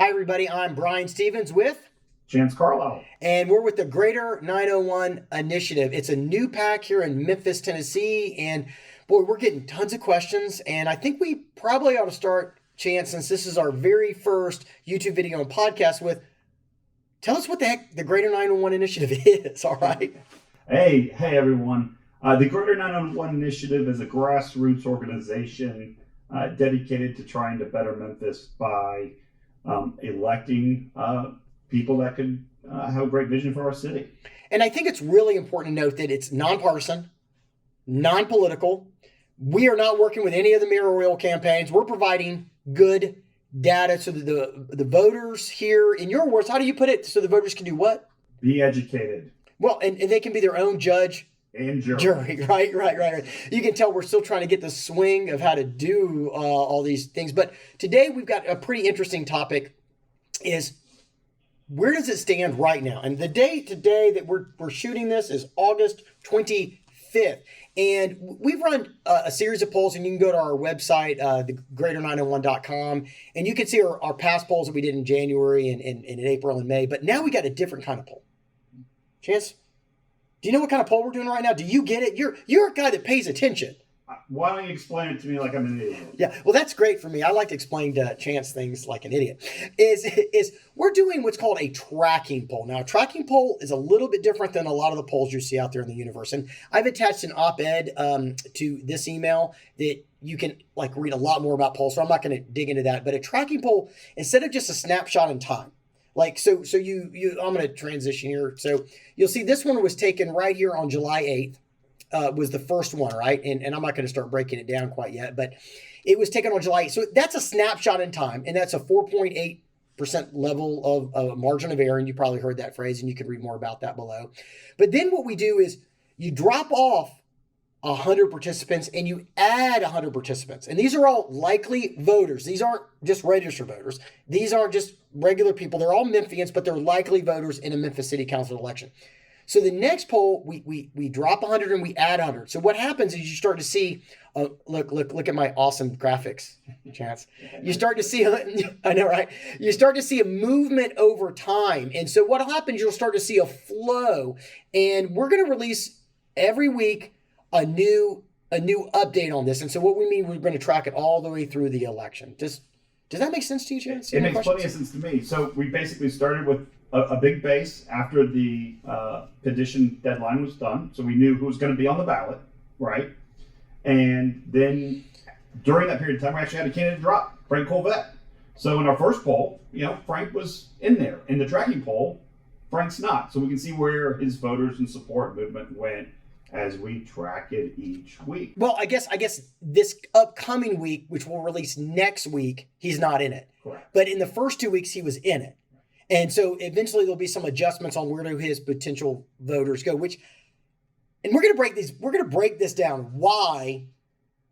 Hi, everybody. I'm Brian Stevens with, Chance Carlisle. and we're with the Greater 901 Initiative. It's a new pack here in Memphis, Tennessee, and boy, we're getting tons of questions. And I think we probably ought to start, Chance, since this is our very first YouTube video and podcast with, tell us what the heck the Greater 901 Initiative is, all right? Hey, everyone. The Greater 901 Initiative is a grassroots organization dedicated to trying to better Memphis by electing people that could have a great vision for our city. And I think it's really important to note that it's nonpartisan, non-political. We are not working with any of the mayoral campaigns. We're providing good data so that the voters here, in your words, how do you put it? So the voters can do what? Be educated. Well, and they can be their own judge. And jury. Right. You can tell we're still trying to get the swing of how to do all these things. But today we've got a pretty interesting topic is where does it stand right now? And the date today that we're shooting this is August 25th. And we've run a series of polls, and you can go to our website, thegreater901.com, and you can see our past polls that we did in January and in April and May. But now we got a different kind of poll. Chance? Do you know what kind of poll we're doing right now? Do you get it? You're a guy that pays attention. Why don't you explain it to me like I'm an idiot? Yeah, well, that's great for me. I like to explain to Chance things like an idiot. Is we're doing what's called a tracking poll. Now, a tracking poll is a little bit different than a lot of the polls you see out there in the universe. And I've attached an op-ed to this email that you can read a lot more about polls. So I'm not going to dig into that. But a tracking poll, instead of just a snapshot in time, I'm going to transition here. So you'll see this one was taken right here on July 8th, was the first one, right? And I'm not going to start breaking it down quite yet, but it was taken on July 8th. So that's a snapshot in time, and that's a 4.8% level of margin of error, and you probably heard that phrase, and you can read more about that below. But then what we do is you drop off 100 participants and you add 100 participants. And these are all likely voters. These aren't just registered voters. These aren't just regular people. They're all Memphians, but they're likely voters in a Memphis City Council election. So the next poll, we drop 100 and we add 100. So what happens is you start to see, look at my awesome graphics, Chance. You start to see, I know, right? You start to see a movement over time. And so what happens, you'll start to see a flow. And we're going to release every week a new update on this. And so what we mean, we're going to track it all the way through the election. Does that make sense to you, Chance? It makes plenty of sense to me. So we basically started with a big base after the petition deadline was done. So we knew who was going to be on the ballot, right? And then during that period of time, we actually had a candidate drop, Frank Colvette. So in our first poll, Frank was in there. In the tracking poll, Frank's not. So we can see where his voters and support movement went as we track it each week. Well, I guess this upcoming week, which we'll release next week, he's not in it. Correct. But in the first 2 weeks, he was in it. And so eventually there'll be some adjustments on where do his potential voters go, and we're going to break this down, why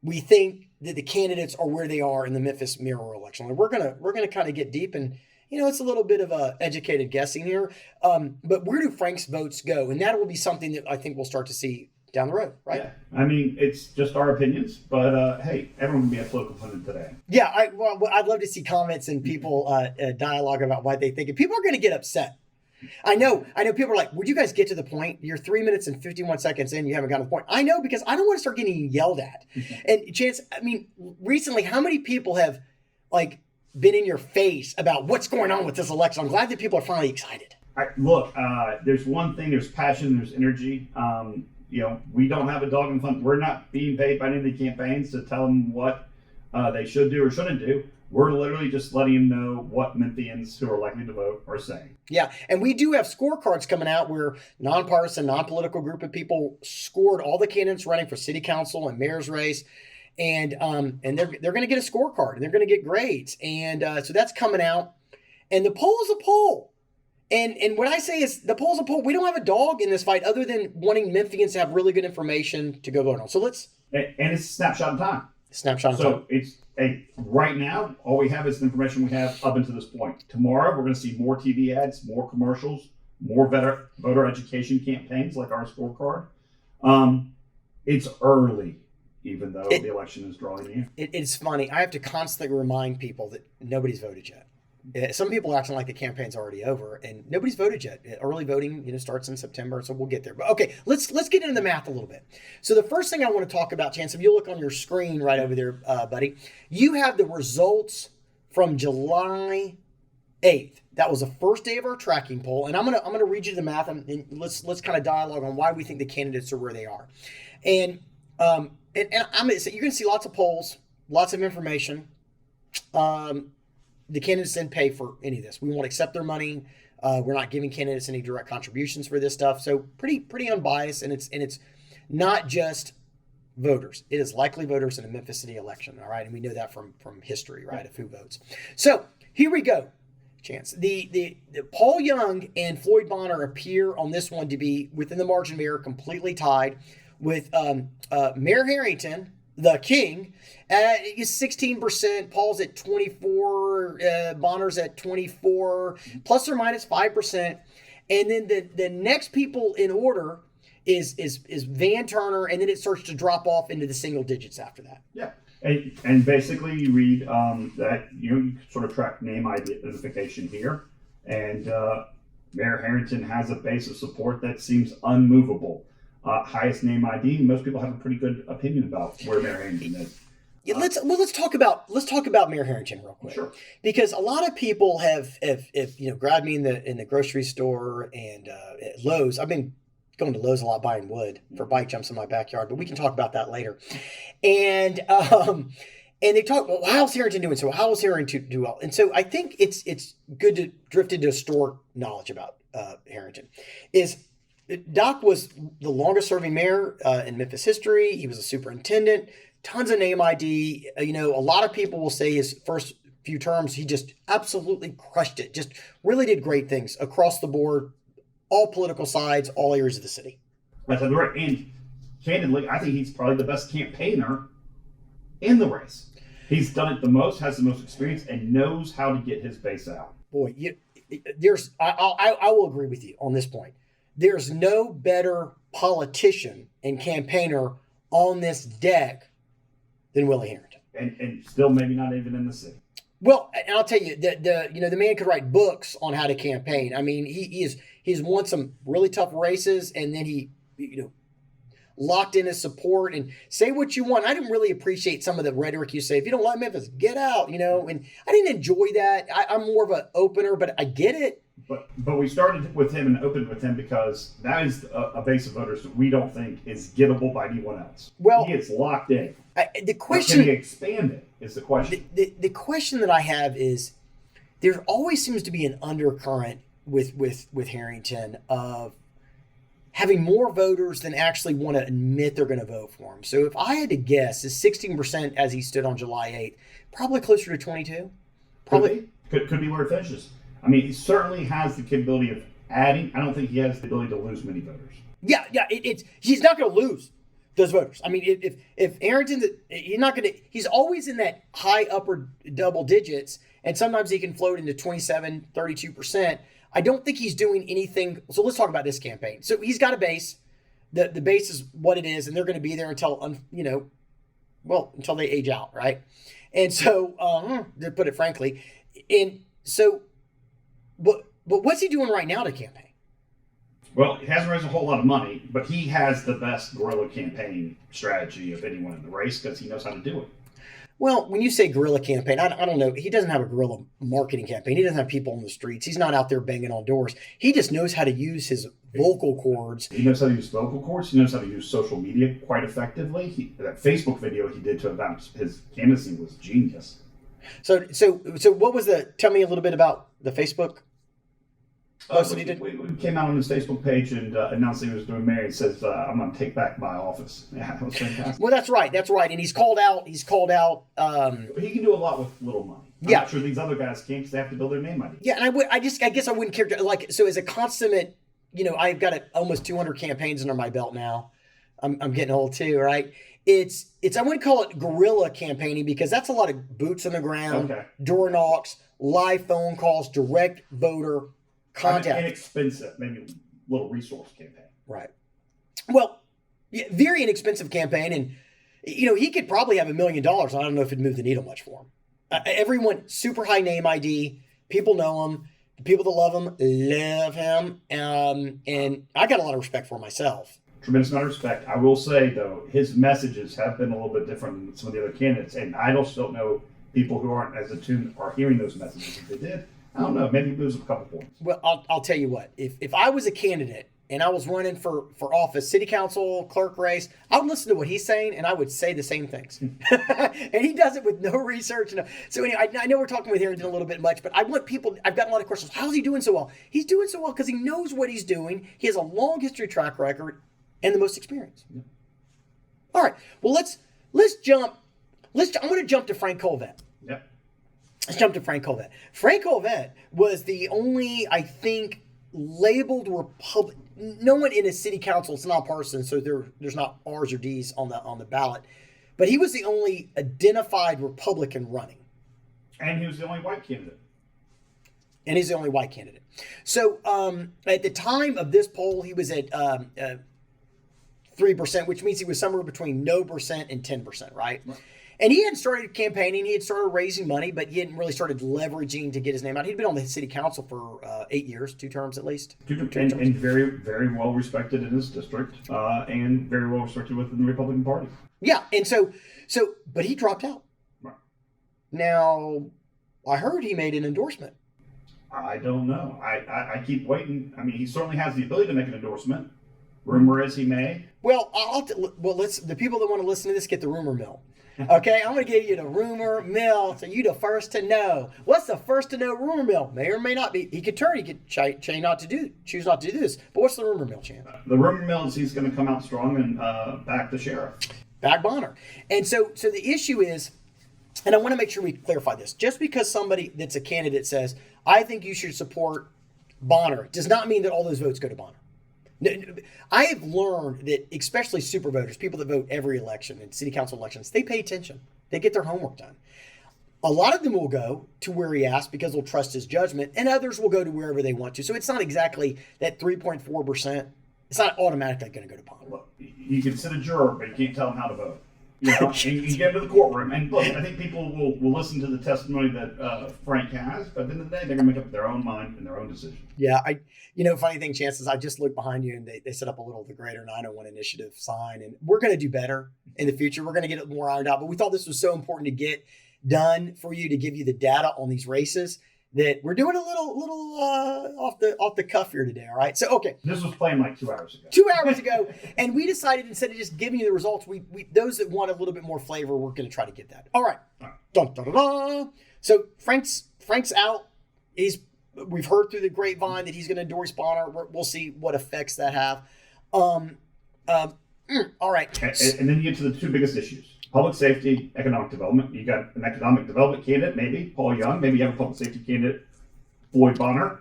we think that the candidates are where they are in the Memphis mayoral election. We're going to kind of get deep, and it's a little bit of a educated guessing here. But where do Frank's votes go? And that will be something that I think we'll start to see down the road, right? Yeah. I mean, it's just our opinions, but hey, everyone can be a political pundit today. Yeah, I'd love to see comments and people dialogue about what they think. And people are going to get upset. I know people are like, would you guys get to the point? You're 3 minutes and 51 seconds in, you haven't gotten to the point. I know, because I don't want to start getting yelled at. And Chance, I mean, recently, how many people have been in your face about what's going on with this election? I'm glad that people are finally excited. Look, there's one thing, there's passion, there's energy. We don't have a dog in the hunt. We're not being paid by any of the campaigns to tell them what they should do or shouldn't do. We're literally just letting them know what Memphians who are likely to vote are saying. Yeah, and we do have scorecards coming out where nonpartisan, non-political group of people scored all the candidates running for city council and mayor's race. And they're going to get a scorecard, and they're going to get grades. And so that's coming out. And the poll is a poll. And what I say is the poll's a poll. We don't have a dog in this fight other than wanting Memphians to have really good information to go vote on. So let's... And it's a snapshot in time. Snapshot in time. So it's right now, all we have is the information we have up until this point. Tomorrow, we're going to see more TV ads, more commercials, more voter education campaigns like our scorecard. It's early, even though the election is drawing near. It's funny. I have to constantly remind people that nobody's voted yet. Some people are acting like the campaign's already over, and nobody's voted yet. Early voting, starts in September, so we'll get there. But okay, let's get into the math a little bit. So the first thing I want to talk about, Chance, if you look on your screen right over there, buddy, you have the results from July 8th. That was the first day of our tracking poll, and I'm gonna read you the math, and let's kind of dialogue on why we think the candidates are where they are, and I'm gonna say you're gonna see lots of polls, lots of information. The candidates didn't pay for any of this. We won't accept their money. We're not giving candidates any direct contributions for this stuff. So pretty unbiased, and it's not just voters. It is likely voters in a Memphis City election. All right, and we know that from history, right, of who votes. So here we go. Chance. The Paul Young and Floyd Bonner appear on this one to be within the margin of error, completely tied with Mayor Harrington, the king, is 16%. Paul's at 24. Bonner's at 24, plus or minus 5%. And then the next people in order is Van Turner, and then it starts to drop off into the single digits after that. Yeah. And basically, you read that you sort of track name identification here, and Mayor Harrington has a base of support that seems unmovable. Highest name ID. Most people have a pretty good opinion about where Mayor Harrington is. Yeah, let's talk about Mayor Harrington real quick. Sure. Because a lot of people have grabbed me in the grocery store and at Lowe's. I've been going to Lowe's a lot buying wood for bike jumps in my backyard, but we can talk about that later. And they talk, well, how's Harrington doing? So how is Harrington do well? And so I think it's good to drift into historic knowledge about Harrington. Doc was the longest serving mayor in Memphis history. He was a superintendent, tons of name ID. A lot of people will say his first few terms, he just absolutely crushed it. Just really did great things across the board, all political sides, all areas of the city. That's right. And candidly, I think he's probably the best campaigner in the race. He's done it the most, has the most experience, and knows how to get his base out. Boy, I will agree with you on this point. There's no better politician and campaigner on this deck than Willie Harrington. And still maybe not even in the city. Well, and I'll tell you, the man could write books on how to campaign. I mean, he's won some really tough races, and then he locked in his support and say what you want. I didn't really appreciate some of the rhetoric you say. If you don't like Memphis, get out, and I didn't enjoy that. I'm more of an opener, but I get it. But we started with him and opened with him because that is a base of voters that we don't think is gettable by anyone else. Well, he gets locked in. The question, can he expand it is the question. The question that I have is, there always seems to be an undercurrent with Harrington of having more voters than actually want to admit they're going to vote for him. So if I had to guess, is 16% as he stood on July 8th, probably closer to 22? Probably. Could be where it finishes. I mean, he certainly has the capability of adding. I don't think he has the ability to lose many voters. Yeah, he's not going to lose those voters. I mean, if Harrington, he's always in that high upper double digits, and sometimes he can float into 27, 32%. I don't think he's doing anything. So let's talk about this campaign. So he's got a base. The base is what it is, and they're going to be there until until they age out, right? And so, to put it frankly, and so. But what's he doing right now to campaign? Well, he hasn't raised a whole lot of money, but he has the best guerrilla campaign strategy of anyone in the race because he knows how to do it. Well, when you say guerrilla campaign, I don't know. He doesn't have a guerrilla marketing campaign. He doesn't have people on the streets. He's not out there banging on doors. He just knows how to use his vocal cords. He knows how to use vocal cords. He knows how to use social media quite effectively. That Facebook video he did to about his canvassing was genius. So what was tell me a little bit about the Facebook post that he did? We came out on his Facebook page and announced he was doing mayor. He says, I'm going to take back my office. Yeah, that was fantastic. Well, that's right. And he's called out. He can do a lot with little money. I'm not sure these other guys can't because they have to build their name ID. Yeah, and I guess I wouldn't characterize, like, so as a consummate, I've got almost 200 campaigns under my belt now. I'm getting old too, right? It's I wouldn't call it guerrilla campaigning because that's a lot of boots on the ground, door knocks, live phone calls, direct voter contact. Inexpensive, maybe a little resource campaign. Right. Well, yeah, very inexpensive campaign, and he could probably have $1 million. I don't know if it'd move the needle much for him. Everyone super high name ID, People know him. The people that love him love him. And I got a lot of respect for him myself. Tremendous amount of respect. I will say, though, his messages have been a little bit different than some of the other candidates, and I just don't know people who aren't as attuned are hearing those messages. If they did, I don't know. Maybe lose a couple points. Well, I'll tell you what. If I was a candidate and I was running for office, city council, clerk race, I would listen to what he's saying and I would say the same things. And he does it with no research. So anyway, I know we're talking with Harrington a little bit much, but I want people, I've gotten a lot of questions. How is he doing so well? He's doing so well because he knows what he's doing. He has a long history track record and the most experience. Yeah. All right. Well, let's jump. I'm going to jump to Frank Colvett. Yep. Let's jump to Frank Colvett. Frank Colvett was the only, I think, labeled Republican. No one in a city council, it's not partisan, so there's not R's or D's on the ballot. But he was the only identified Republican running. And he was the only white candidate. And he's the only white candidate. So at the time of this poll, he was at 3%, which means he was somewhere between no percent and 10%, right? And he hadn't started campaigning. He had started raising money, but he hadn't really started leveraging to get his name out. He'd been on the city council for 8 years, 2 terms at least. And very, very well respected in his district, and very well respected within the Republican Party. Yeah, and but he dropped out. Right. Now, I heard he made an endorsement. I don't know. I keep waiting. I mean, he certainly has the ability to make an endorsement. Rumor is he may. Well, let's the people that want to listen to this get the rumor mill. Okay, I'm going to give you the rumor mill so you the first to know. What's the first to know rumor mill? May or may not be. He could choose not to do this. But what's the rumor mill, Chan? The rumor mill is he's going to come out strong and back the sheriff. Back Bonner. And so the issue is, and I want to make sure we clarify this. Just because somebody that's a candidate says, I think you should support Bonner, does not mean that all those votes go to Bonner. I have learned that especially super voters, people that vote every election and city council elections, they pay attention. They get their homework done. A lot of them will go to where he asked because they'll trust his judgment, and others will go to wherever they want to. So it's not exactly that 3.4%. It's not automatically going to go to Bonner. Look, you can sit a juror, but you can't tell them how to vote. You know, you get into the courtroom, and look, I think people will listen to the testimony that Frank has, but at the end of the day, they're going to make up their own mind and their own decision. Yeah, funny thing, Chances, I just looked behind you, and they set up a little, the Greater 901 Initiative sign, and we're going to do better in the future. We're going to get it more ironed out, but we thought this was so important to get done for you, to give you the data on these races, that we're doing a little off the cuff here today. All right. So, okay. This was planned like 2 hours ago. 2 hours ago. And we decided, instead of just giving you the results, we those that want a little bit more flavor, we're going to try to get that. All right. Dun, dun, dun, dun. So Frank's out. We've heard through the grapevine that he's going to endorse Bonner. We'll see what effects that have. All right. And then you get to the two biggest issues. Public safety, economic development. You got an economic development candidate, maybe Paul Young. Maybe you have a public safety candidate, Floyd Bonner.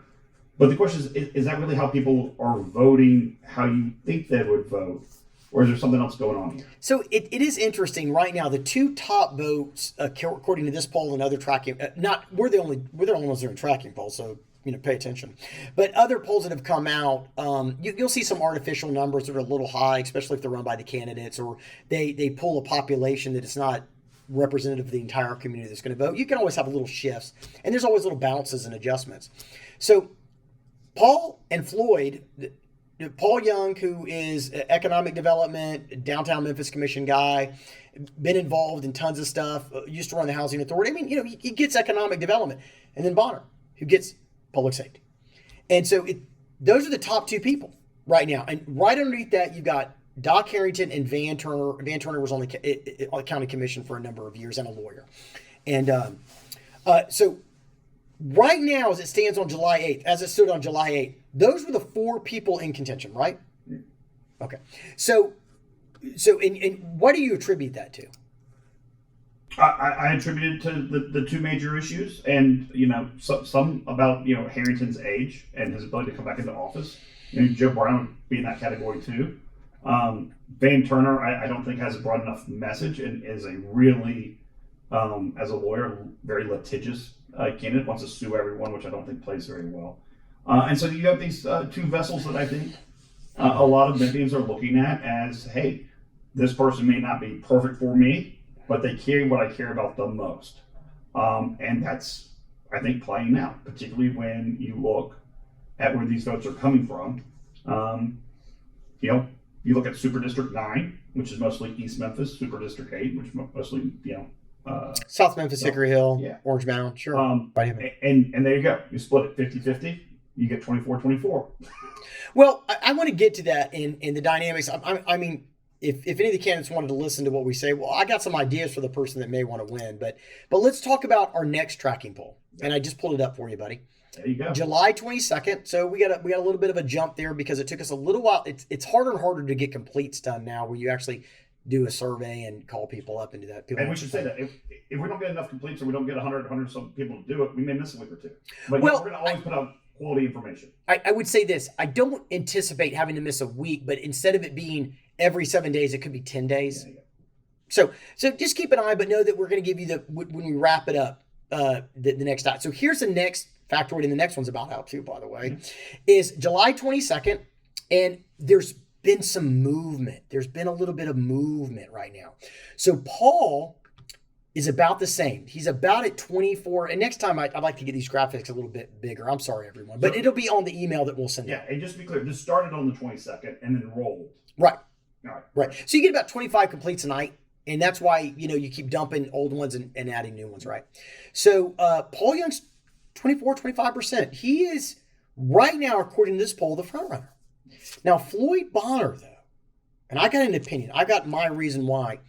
But the question is that really how people are voting, how you think they would vote? Or is there something else going on here? So it is interesting right now. The two top votes, according to this poll and other tracking, we're the only ones that are in tracking polls, so pay attention. But other polls that have come out, you'll see some artificial numbers that are a little high, especially if they're run by the candidates, or they pull a population that is not representative of the entire community that's going to vote. You can always have little shifts, and there's always little bounces and adjustments. So Paul and Floyd, Paul Young, who is economic development, downtown Memphis commission guy, been involved in tons of stuff, used to run the housing authority. I mean, he gets economic development. And then Bonner, who gets public safety. And so those are the top two people right now. And right underneath that, you've got Doc Harrington and Van Turner. Van Turner was on the county commission for a number of years and a lawyer. And so right now, as it stands on July 8th, as it stood on July 8th, those were the four people in contention, right? Okay. So and what do you attribute that to? I attribute it to the two major issues, and some about Harrington's age and his ability to come back into office. Joe Brown would be in that category too. Van Turner, I don't think has a broad enough message, and is a really, as a lawyer, very litigious candidate. Wants to sue everyone, which I don't think plays very well. And so you have these two vessels that I think a lot of Memphians are looking at as, hey, this person may not be perfect for me, but they carry what I care about the most. And that's I think, playing out, particularly when you look at where these votes are coming from. You know, you look at Super District 9, which is mostly East Memphis, Super District 8, which is mostly, South Memphis, Hickory Hill, yeah. Orange Mound, sure. And there you go. You split it 50-50, you get 24-24. Well, I want to get to that in the dynamics. I mean, if any of the candidates wanted to listen to what we say, well, I got some ideas for the person that may want to win. But let's talk about our next tracking poll. And I just pulled it up for you, buddy. There you go. July 22nd. So we got a little bit of a jump there because it took us a little while. It's harder and harder to get completes done now, where you actually do a survey and call people up and do that. And we should say that if we don't get enough completes or we don't get 100 some people to do it, we may miss a week or two. But we're going to always put out quality information. I would say this. I don't anticipate having to miss a week, but instead of it being every 7 days, it could be 10 days. Yeah. So just keep an eye, but know that we're going to give you when we wrap it up, the next dot. So here's the next factoid, and the next one's about out too, by the way, is July 22nd, and there's been some movement. There's been a little bit of movement right now. So Paul is about the same. He's about at 24. And next time I'd like to get these graphics a little bit bigger. I'm sorry, everyone, but it'll be on the email that we'll send out. Yeah, and just to be clear, this started on the 22nd and then rolled. Right. All right. Right. So you get about 25 completes a night. And that's why, you keep dumping old ones and adding new ones, right? So Paul Young's 25%. He is right now, according to this poll, the front runner. Now, Floyd Bonner, though, and I got an opinion. I got my reason why.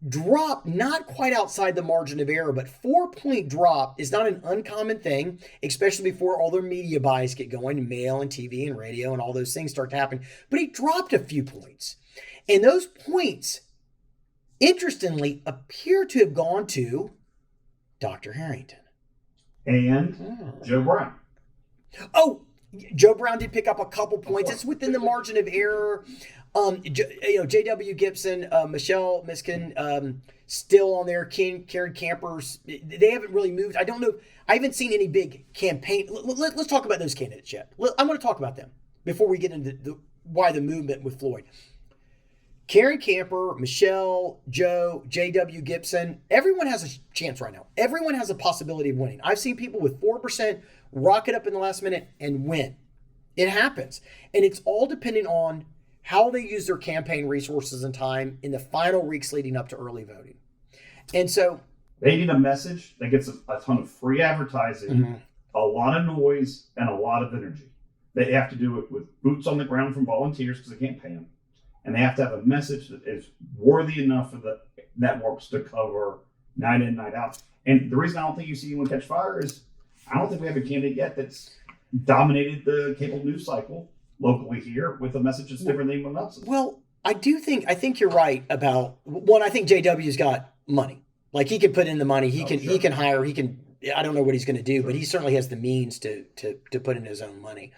Drop not quite outside the margin of error, but 4-point drop is not an uncommon thing, especially before all their media buys get going, mail and TV and radio and all those things start to happen. But he dropped a few points. And those points, interestingly, appear to have gone to Dr. Harrington. And Joe Brown. Oh, Joe Brown did pick up a couple points. It's within the margin of error. J.W. Gibson, Michelle Miskin, still on there. Karen Campers, they haven't really moved. I don't know. I haven't seen any big campaign. Let's talk about those candidates yet. I'm going to talk about them before we get into why the movement with Floyd. Karen Camper, Michelle, Joe, J.W. Gibson, everyone has a chance right now. Everyone has a possibility of winning. I've seen people with 4% rocket up in the last minute and win. It happens. And it's all dependent on how they use their campaign resources and time in the final weeks leading up to early voting. And so they need a message that gets a ton of free advertising, a lot of noise, and a lot of energy. They have to do it with boots on the ground from volunteers because they can't pay them. And they have to have a message that is worthy enough for the networks to cover night in, night out. And the reason I don't think you see anyone catch fire is I don't think we have a candidate yet that's dominated the cable news cycle locally here with a message that's different than anyone else's. Well, I think you're right about one. I think JW's got money. Like he can put in the money. He can hire. He can. I don't know what he's going to do, but he certainly has the means to put in his own money.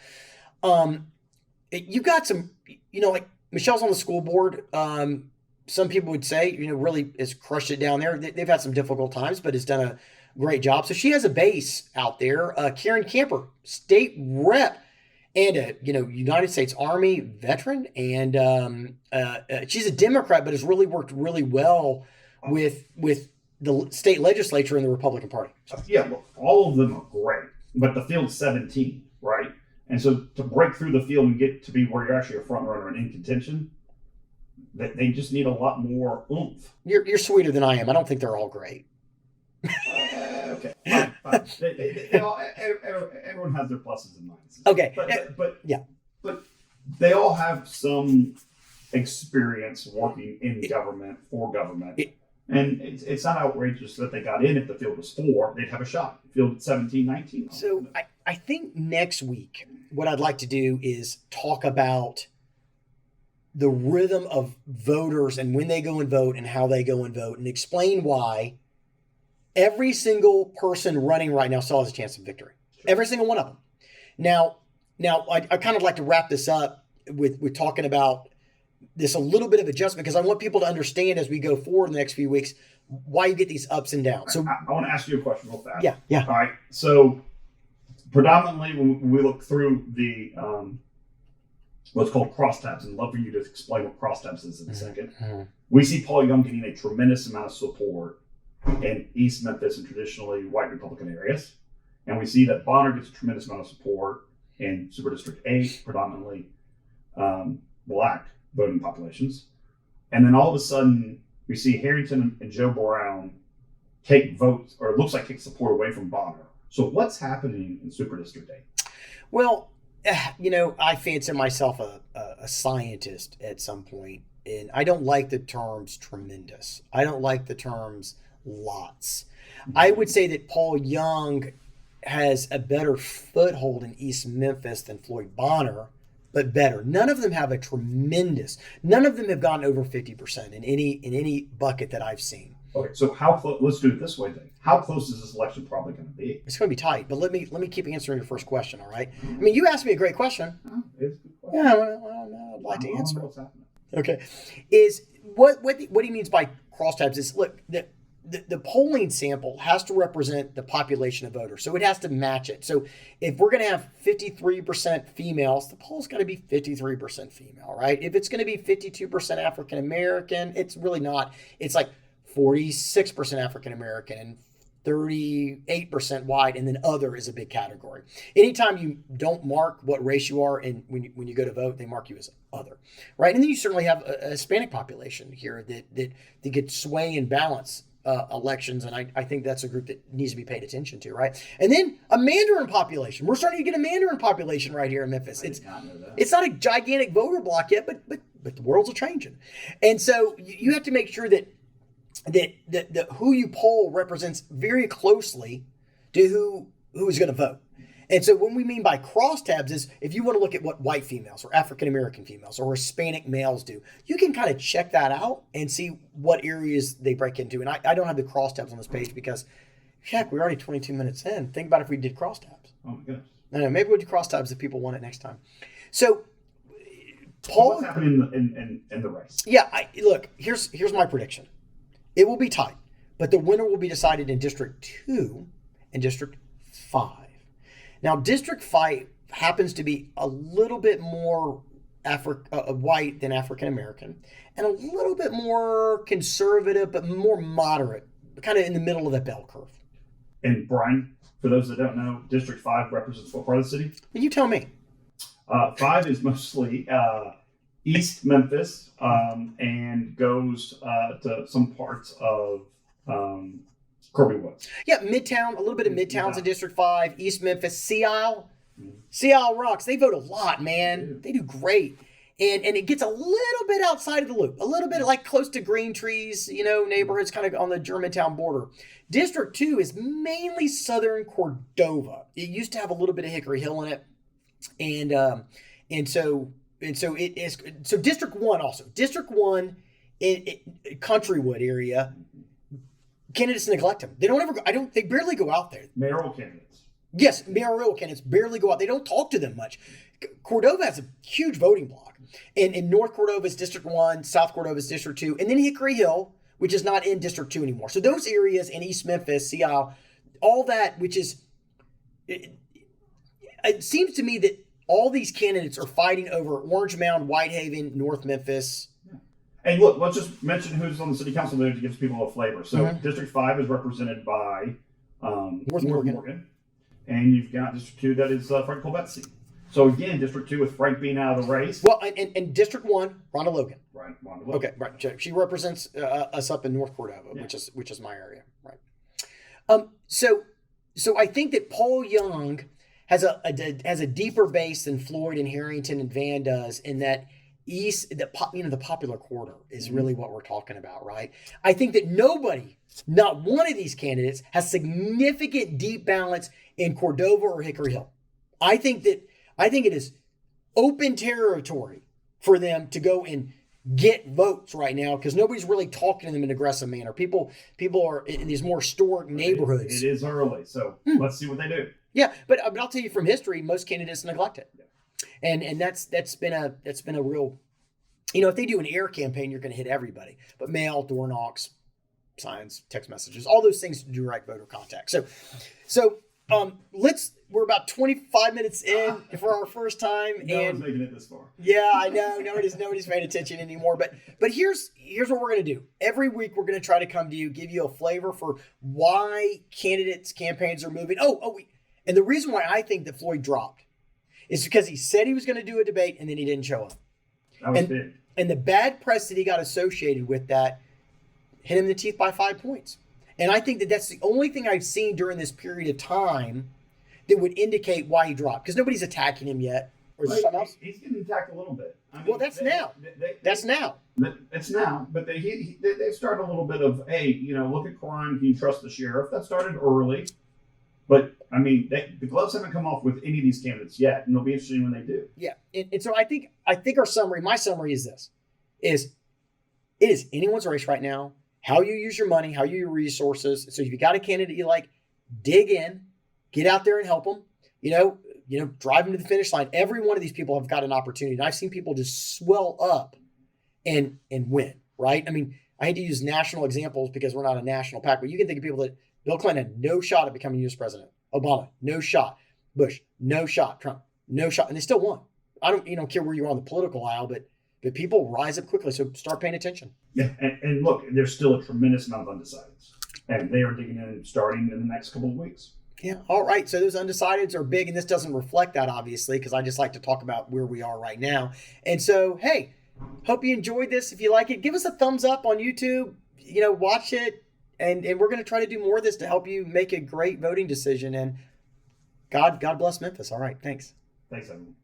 You've got some, like Michelle's on the school board. Some people would say, really has crushed it down there. They've had some difficult times, but has done a great job. So she has a base out there. Karen Camper, state rep, and a United States Army veteran, and she's a Democrat, but has really worked really well with the state legislature and the Republican Party. Yeah, look, all of them are great, but the field's 17, right? And so to break through the field and get to be where you're actually a front runner and in contention, they just need a lot more oomph. You're sweeter than I am. I don't think they're all great. Okay, fine. Everyone has their pluses and minuses. Okay, but they all have some experience working in government for government. And it's not outrageous that they got in. If the field was 4, they'd have a shot. Field 17, 19. So I think next week, what I'd like to do is talk about the rhythm of voters and when they go and vote and how they go and vote, and explain why every single person running right now still has a chance of victory. Sure. Every single one of them. Now I kind of like to wrap this up with talking about this a little bit of adjustment, because I want people to understand as we go forward in the next few weeks why you get these ups and downs. So I want to ask you a question real fast. Yeah. All right. So predominantly when we look through the what's called crosstabs, and I'd love for you to explain what crosstabs is in a second. Mm-hmm. We see Paul Young getting a tremendous amount of support in East Memphis and traditionally white Republican areas. And we see that Bonner gets a tremendous amount of support in Super District 8, predominantly black voting populations. And then all of a sudden, we see Harrington and Joe Brown take votes, or it looks like take support away from Bonner. So what's happening in Super District 8? Well, I fancy myself a scientist at some point, and I don't like the terms tremendous. I don't like the terms lots. I would say that Paul Young has a better foothold in East Memphis than Floyd Bonner, but better. None of them have a tremendous. None of them have gone over 50% in any bucket that I've seen. Okay, so how close? Let's do it this way then. How close is this election probably going to be? It's going to be tight, but let me keep answering your first question. All right. I mean, you asked me a great question. It's a good question. Yeah, well, I'd like to answer. What's happening? Okay, is what he means by crosstabs is, look, the polling sample has to represent the population of voters, so it has to match it. So if we're going to have 53% females, the poll's got to be 53% female, right? If it's going to be 52% African American, it's really not. It's like 46% African American and 38% white, and then other is a big category. Anytime you don't mark what race you are, and when you go to vote, they mark you as other, right? And then you certainly have a Hispanic population here that gets sway and balance elections, and I think that's a group that needs to be paid attention to, right? And then a Mandarin population. We're starting to get a Mandarin population right here in Memphis. It's not a gigantic voter block yet, but the world's a changing, and so you have to make sure that who you poll represents very closely to who is going to vote. And so what we mean by crosstabs is, if you want to look at what white females or African American females or Hispanic males do, you can kind of check that out and see what areas they break into. And I don't have the crosstabs on this page because, heck, we're already 22 minutes in. Think about if we did crosstabs. Oh my goodness. I know, maybe we'll do crosstabs if people want it next time. So Paul, what's happening in the race? Yeah, look, here's my prediction. It will be tight, but the winner will be decided in District 2 and District 5. Now, District 5 happens to be a little bit more white than African American, and a little bit more conservative, but more moderate, kind of in the middle of that bell curve. And Brian, for those that don't know, District 5 represents what part of the city? You tell me. 5 is mostly East Memphis, and goes to some parts of Kirby Woods. Yeah, Midtown, a little bit of Midtown's in District 5, East Memphis, Sea Isle. Sea Isle rocks. They vote a lot, man. They do great. And it gets a little bit outside of the loop, a little bit like close to Green Trees, neighborhoods kind of on the Germantown border. District 2 is mainly southern Cordova. It used to have a little bit of Hickory Hill in it. And so it is. So District 1 also. District 1 in Countrywood area, candidates neglect them. They don't ever go, they barely go out there. Mayoral candidates. Yes, mayoral candidates barely go out. They don't talk to them much. Cordova has a huge voting block. And in North Cordova is District 1, South Cordova is District 2, and then Hickory Hill, which is not in District 2 anymore. So those areas in East Memphis, Sea Isle, all that, which is, it seems to me that all these candidates are fighting over Orange Mound, Whitehaven, North Memphis. And look, let's just mention who's on the city council there to give people a flavor. So District 5 is represented by North Morgan. And you've got District 2 that is Frank Colbetsy. So again, District 2 with Frank being out of the race. Well, and District 1, Rhonda Logan. Right, Rhonda Logan. Okay, right. She represents us up in North Cordova, which is my area, right? So I think that Paul Young has a deeper base than Floyd and Harrington and Van does, in that the popular quarter is really what we're talking about, right? I think that not one of these candidates has significant deep balance in Cordova or Hickory Hill. I think it is open territory for them to go and get votes right now, because nobody's really talking to them in an aggressive manner. People are in these more historic neighborhoods. It is early, so let's see what they do. Yeah, but I'll tell you from history, most candidates neglect it, and that's been a real, if they do an air campaign, you're going to hit everybody, but mail, door knocks, signs, text messages, all those things to direct voter contact. So we're about 25 minutes in for our first time. No one's making it this far. Yeah, I know. Nobody's paying attention anymore. But here's what we're going to do. Every week we're going to try to come to you, give you a flavor for why candidates' campaigns are moving. And the reason why I think that Floyd dropped is because he said he was going to do a debate and then he didn't show up. That was big. And the bad press that he got associated with that hit him in the teeth by 5 points. And I think that that's the only thing I've seen during this period of time that would indicate why he dropped. Because nobody's attacking him yet. Or is there something else? He's getting attacked a little bit. I mean, Well, that's now. That's now. It's now. But they started a little bit of, hey, look at crime. Can you trust the sheriff? That started early. But, I mean, the gloves haven't come off with any of these candidates yet. And it'll be interesting when they do. Yeah. And so I think my summary is this. It is anyone's race right now. How you use your money, how you use your resources. So if you got a candidate you like, dig in, get out there and help them. Drive them to the finish line. Every one of these people have got an opportunity. And I've seen people just swell up and win, right? I mean, I hate to use national examples because we're not a national pack, but you can think of people that Bill Clinton had no shot at becoming U.S. president. Obama, no shot. Bush, no shot. Trump, no shot. And they still won. I don't care where you are on the political aisle, but people rise up quickly. So start paying attention. Yeah, and look, there's still a tremendous amount of undecideds. And they are digging in starting in the next couple of weeks. Yeah. All right. So those undecideds are big, and this doesn't reflect that, obviously, because I just like to talk about where we are right now. And so, hey, hope you enjoyed this. If you like it, give us a thumbs up on YouTube. Watch it, and we're going to try to do more of this to help you make a great voting decision. And God bless Memphis. All right. Thanks. Thanks, everyone.